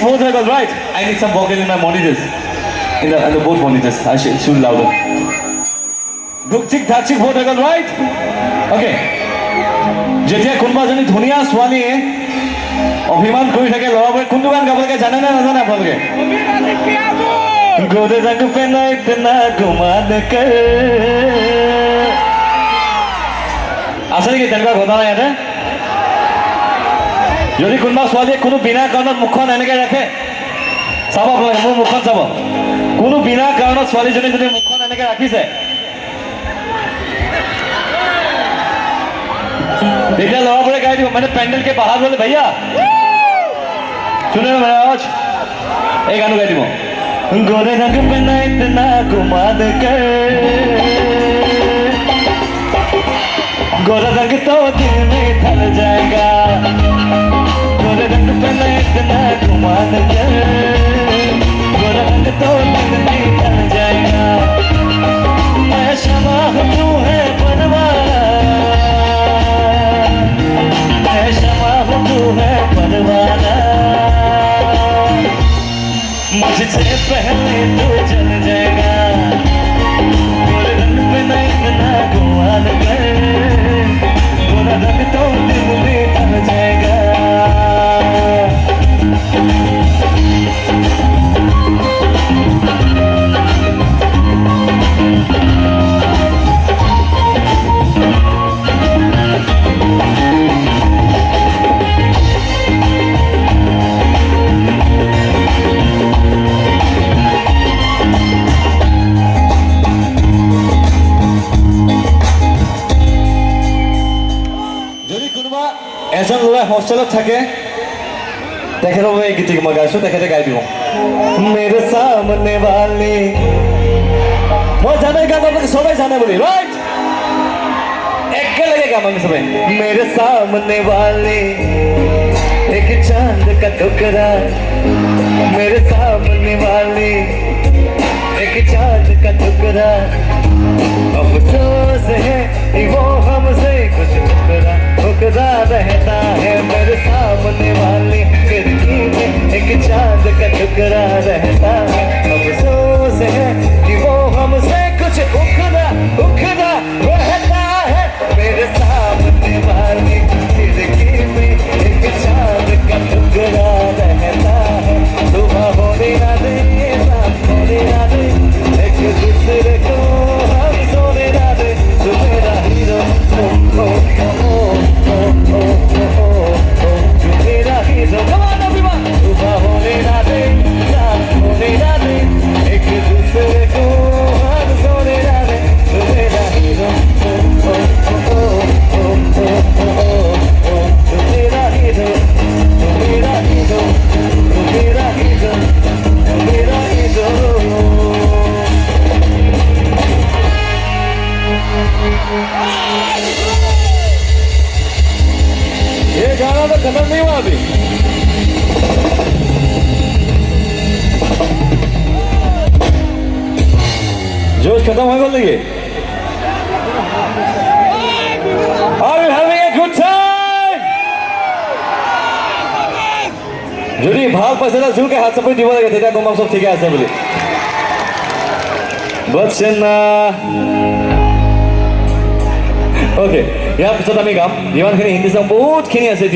both are good, right? I need some vocal in my monitors. In the both monitors. I should louder. Dukchik, dhakchik, both are good, right? Okay. যেতিয়া কোনোবা এজনী ধুনীয়া ছোৱালীয়ে অভিমান কৰি থাকে ল'ৰাবোৰে কোনটো গান গাব লাগে জানে নে নাজানে আপোনালোকে? গোৰে ৰং পে না ইতনা গুমান কৰ আছে নেকি তেনেকুৱা ঘটনা ইয়াতে? যদি কোনোবা ছোৱালীয়ে কোনো বিনা কাৰণত মুখখন এনেকে ৰাখে, চাব আপোনালোকে, মোৰ মুখখন চাব, কোনো বিনা কাৰণত ছোৱালীজনী যদি মুখখন এনেকে ৰাখিছে, देखा लोग बड़े गाय मैंने पैंडल के बाहर बोले भैया सुने ना मेरा आवाज एक गाना गाई दो गोरे रंग पे ना इतना गुमान कर गोरा रंग तो दिल में ढल जाएगा गोरे रंग पे ना इतना गुमान कर गोरा रंग तो दिल में ढल जाएगा मैं शमा हूँ तू है बनवारा तू है परवाना मुझसे पहले तू चल जाएगा गोरे रंग पे ना इतना गुमान कर गोरा रंग तो दिल में ढल जाएगा এজন ল'ৰা হোষ্টেলত থাকে, তেখেতৰ এই গীতটি মই গাইছোঁ, তেখেতে গাই দিব মেৰে সামনে वाले মই জানে গান আপোনালোকে সবাই জানে বুলি, ৰাইট? একেলগে গাম আমি সবাই মেৰে সামনে वाले एक चांद का टुकड़ा मेरे सामने वाले एक चांद का टुकड़ा अफसोस है वो हमसे कुछ ठुकरा रहता है मेरे सामने वाली खिड़की में एक चांद का टुकड़ा रहता है अफसोस है कि वो हमसे कुछ उखड़ा रहता है मेरे सामने वाली खिड़की में एक चांद का टुकड़ा रहता है सुबह होने ना दे रात होने ना दे एक दूसरे को हम सोने ना दे तू मेरा हीरो Come on everyone सुबह होने ना दे रात होने ना दे एक दूसरे को हम सोने ना दे तू मेरा हीरो तू मेरा हीरो तू मेरा हीरो तू मेरा हीरो तू मेरा हीरो ये गाना तो खत्म नहीं हुआ अभी जोश खत्म है बोल देखिए Are you having a good time? যদি ভাল পাইছে না জোৰকে হাত চাপৰি দিব লাগে তেতিয়া গম চব ঠিকে আছে বুলি বচনা ওকে ইয়াৰ পিছত আমি গাম যিমানখিনি হিন্দী চাম বহুতখিনি আছে